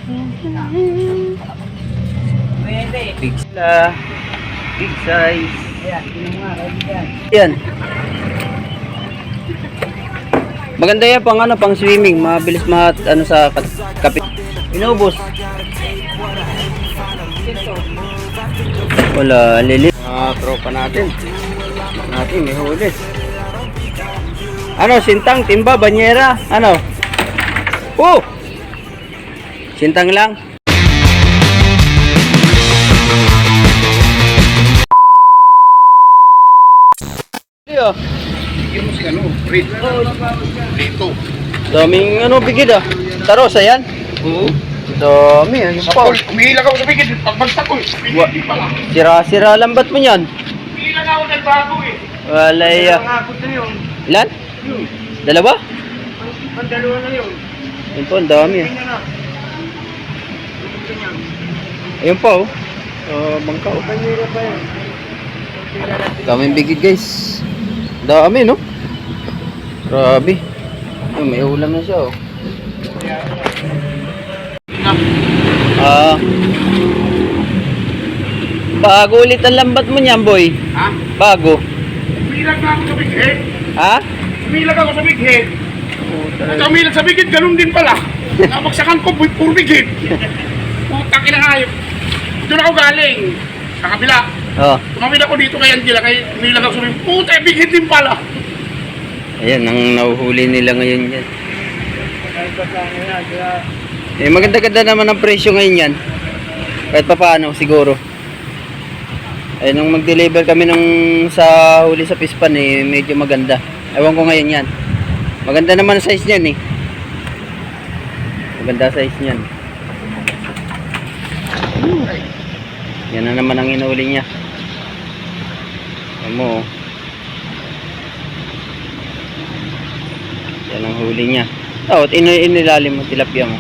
Big sila. Big size. Yan. Maganda yan pang ano, pang swimming. Mabilis ano sa kapit. Inubos. Wala, lilit. Tropa natin. May huli. Ano, sintang, timba, banyera. Ano? Oh! Sintang lang. Iyo. Bigyan mo si ano, Rito. Daming ano, bigid ah. Taros, ayan. Oo. Dami, ano pa? Sapol, umihila ka sa bigid. Pagbagsak ko, bigid pa lang. Sira-sira lambat mo yan. Umihila na ako ng bago eh. Walay. Nakakot na yun. Ilan? Dalawa? Ang dalawa na yun. Yun po, ang dami ah. Tingnan na. Ayun pa oh. Bangka oh. Panyera pa yun. Daming bigid guys. Dami no? Grabe. Ay, may ulam na siya oh. Bago ulit ang lambat mo niyan boy. Ha? Bago. Umilag na ako sa big head. Ha? Umilag ako sa big head. Pagka umilag sa big head, ganun din pala. Nabagsakan ko, puro big head. Putang ina hayop. Doon ako galing. Sa kabila. Oh. Tumawid ako dito kay Angela, kay umilag ako sa big head. Puta, big head din pala. Ayan, ang nahuhuli nila ngayon yan. Eh, maganda-ganda naman ang presyo ngayon yan. Kahit pa paano, siguro. Eh, nung mag-deliver kami nung sa huli sa Pispan eh, medyo maganda. Ewan ko ngayon yan. Maganda naman ang size niyan eh. Maganda size niyan. Yan na naman ang inuli niya. Ayan mo oh. Yan ang huli niya. Oh, inilalim mo tilapia mo.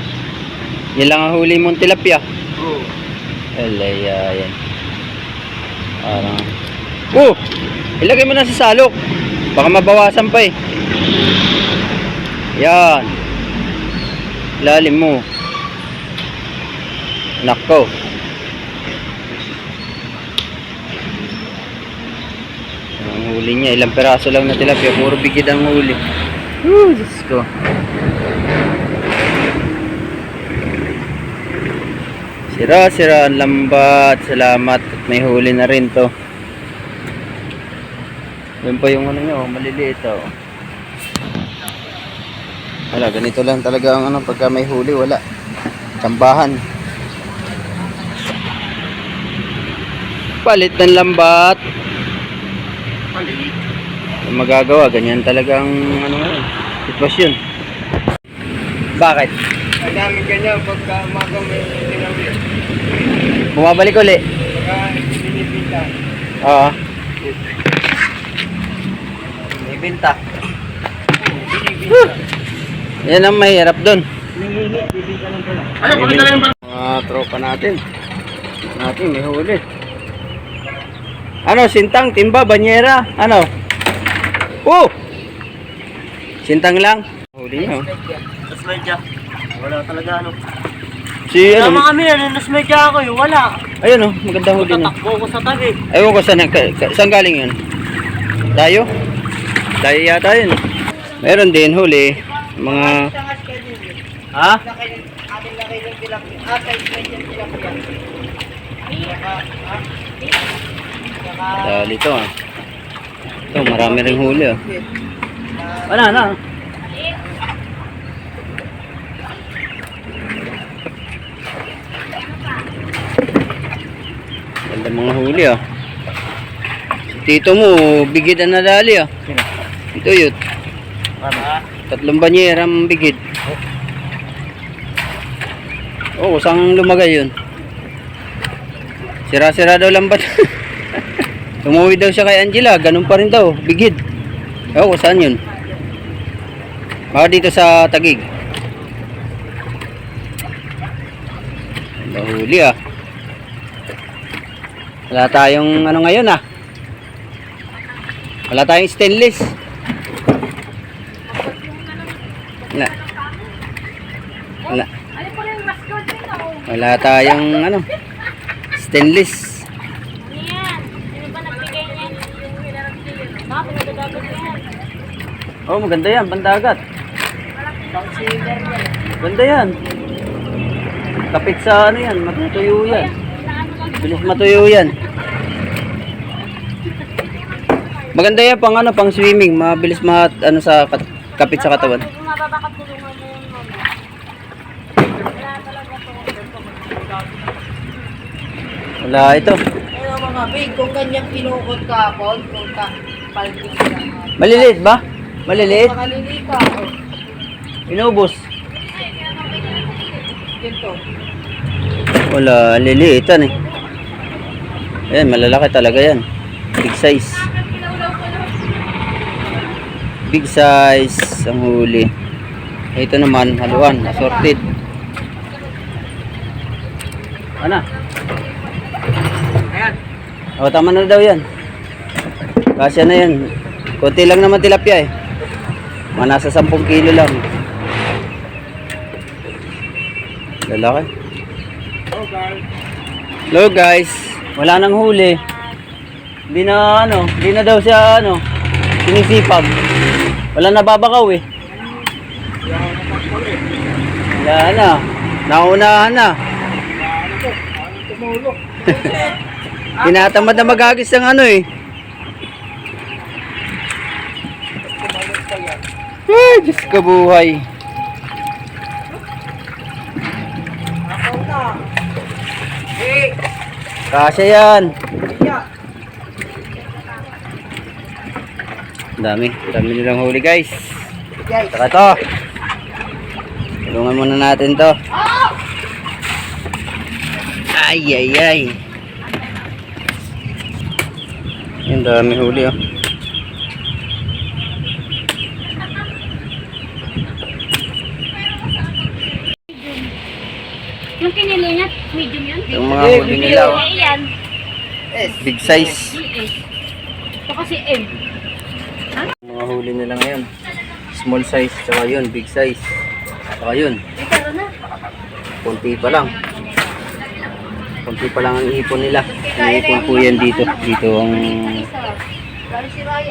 Yan lang ang huli mong tilapia. Oo. Alaya, yan. Parang... Oh! Ilagay mo na sa salok. Baka mabawasan pa eh. Yan. Lalim mo. Nako. Ang huli niya. Ilang peraso lang na tilapia. Puro bigid ang huli. Diyos ko. Sira-sira ang lambat. Salamat at may huli na rin to. Yun pa yung ano nyo, maliliit oh. Wala, ganito lang talaga ang ano, pagka may huli, wala. Tambahan. Palit ng lambat. Palit. Ang magagawa, ganyan talagang ano ngayon, sitwasyon. Bakit? Ang dami ganyan pagka umaga may tinawid. Bumabalik uli. Pagka pinipita. Oo. May binta. Yan ang mahirap doon. Ayaw, pakita lang yung Mga tropa natin. May huli. Ano, sintang, timba, banyera, ano? Oh! Sintang lang. Huli niyo. Nas medya. Wala talaga ano. Si ano? Tama kami yan, nas medya ako yun. Wala. Ayun oh, maganda huli na. Tatakbo ko sa tabi. Ayun ko saan galing yun? Dayo? Dayo yata yun. Meron din huli. Mga... Ha? Dali to ah. Ito, marami ring huli ah. Wala na. Ganda mga huli ah. Si tito mo, bigid na nadali ah. Ito yun. Tatlong banyera ang bigid. Oh, saan lumagay yun? Sira-sira daw lambat. Umuwi daw siya kay Angela, ganun pa rin daw, bigid. Oh, saan yun? Baka dito sa Tagig. Nahuli ah. Wala tayong ano ngayon ah. Wala tayong stainless. Wala. Wala. Ano po yung mascot nito? Wala tayong ano, stainless. Ano yan? Sino ba nagbigay niyan? Bakit nagdadagat yan? Oh, maganda yan, pandagat. Ganda yan. Kapit sa ano yan, matutuyo yan. Bilis matuyo yan. Maganda yan pang ano, pang swimming, mabilis ano sa kapit sa katawan. Kung mababakat tulungan mo yung mama. Wala talaga to. Wala ito. Ayun mga big, kung ganyan pinukot ka ako, kung palping ka. Maliliit ba? Maliliit? Makalili ka. Inubos. Ito. Wala, liliitan eh. Ayan, malalaki talaga yan. Big size. Big size ang huli. Ito naman, haluan, assorted. Ano? Ayan. O, tama na daw yan. Kasya na yan. Kunti lang naman tilapia eh. Mga nasa 10 kilo lang. Lalaki. Hello guys. Wala nang huli. Hindi na daw siya sinisipag. Wala nababakaw eh. Wala na. Naunahan na. Tinatamad na magagis ng ano eh. Ay, Diyos ka buhay. Kasya yan. Dami nilang huli guys. Saka to. Tulungan muna natin to. Ay. Yan, dami huli oh. Yung kinilo niya, medium yun? Yung mga huli nila oh. Yan. Big size. Ito kasi M. Mga huli nila ngayon. Small size, tsaka yun, big size. Tsaka yun, Pero na. konti pa lang. Konti pa lang ang ipon nila. Ang ipon po yan dito. Dito ang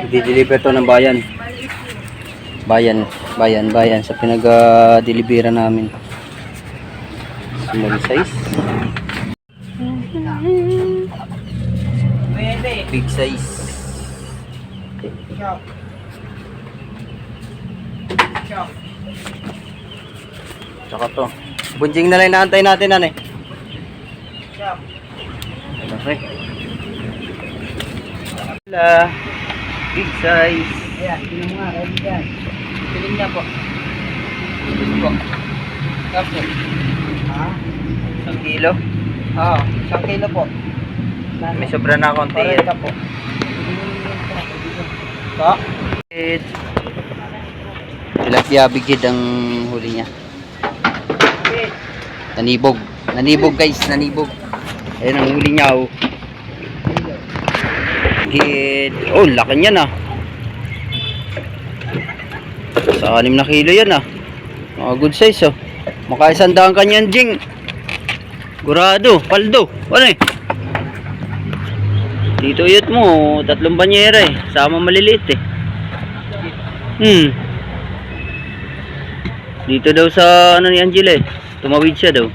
i-deliver to ng bayan. Bayan sa pinag-delivera namin. Small size. Big size. Tsaka to. Bunjing na lang naantay natin nanay. Okay. Wala. Big size. Ayan, yun nga, ready dyan. Piling na po. Ito po. Tapos. Ha? 1 kilo. Oo, 1 kilo po. May sobra na konti yan. Correct ka po. Po? Tilapia bigid ang huli niya. Nanibog. Nanibog guys, nanibog. Ayan ang huli niya oh. Bigid. Oh, laki niyan ah. Sa 6 na kilo yan ah. Mga good size oh. Makaisandaan kanyan jing. Gurado, paldo. Ano eh? Dito yut mo, 3 banyera eh. Sama maliliit eh. Dito daw sa ano ni Angela eh. Tumawid siya daw.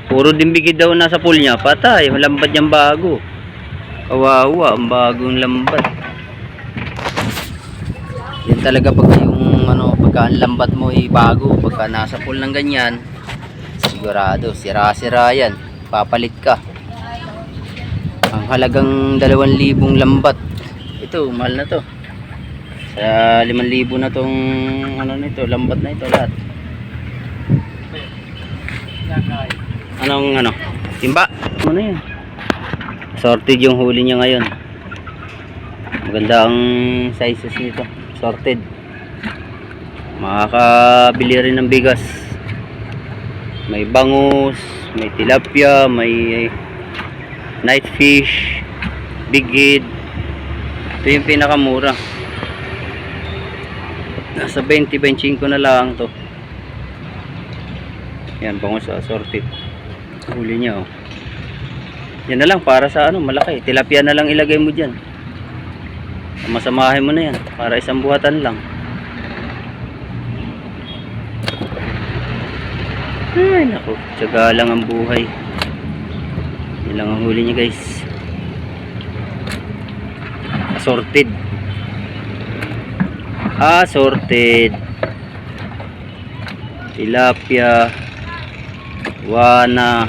Puro dimbigid daw nasa pool niya. Patay, lambat niyang bago. Kawawa, ang bagong lambat. Yan talaga pag yung pagka ang lambat mo ay bago. Pagka nasa pool ng ganyan, sigurado, sira-sira yan. Papalit ka. Ang halagang 2,000 lambat. Ito, mahal na to. Sa 5,000 na tong nito, lambat na ito lahat. Anong timba? Ano yan? Sorted yung huli niya ngayon. Maganda ang sizes nito. Sorted. Makakabili rin ng bigas. May bangus, may tilapia, may night fish, big head. Ito yung pinakamura. Nasa 20-25 na lang to. Yan, bangus assorted. Huli niya, oh. Yan na lang, para sa ano, malaki. Tilapia na lang ilagay mo dyan. Masamahin mo na yan, para isang buhatan lang. Ay, naku, tiyaga lang ang buhay. Yan lang ang huli niya, guys. Assorted. Assorted. Tilapia. Wana.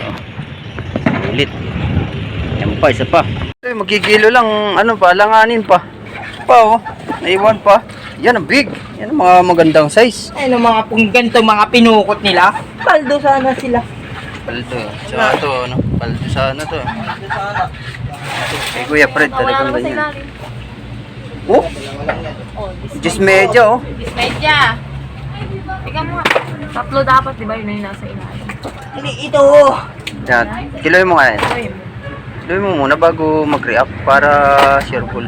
Oh. Ulit. Yan pa, isa pa. Ay, magkikilo lang, ano pa, langanin pa. Pa, oh. Naiwan pa. Yan ang big. Yan ang mga magandang size. Ay, no, mga kung ganito mga pinukot nila, paldo sana sila. Paldo. Tsaka to, ano? Paldo sana to. Kay Kuya Fred, talagang ganyan. Oh, Oh, Diyos medya, oh. Dismedya. Ikaw mo nga. Tatlo dapat, di ba? Yun na yung nasa ilalim. Hindi, ito. Yan. Kiloy mo nga yan. Ayun. Kiloy mo muna bago mag-react para sureful.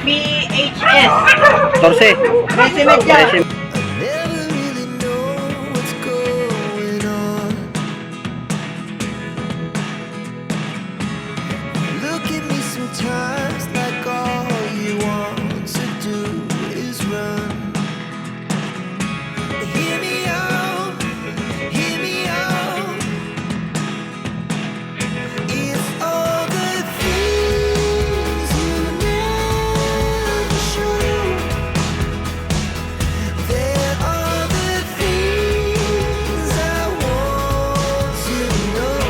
BHS. 14. Messi Medya. Never really know what's going on. Look at me sometimes like all you want to do is run. Hear me out, hear me out. If all the things you never show, there are the things I want to know.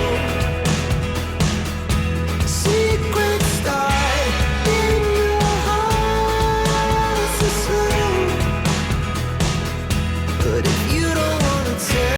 Secrets start in your heart so slow. But if you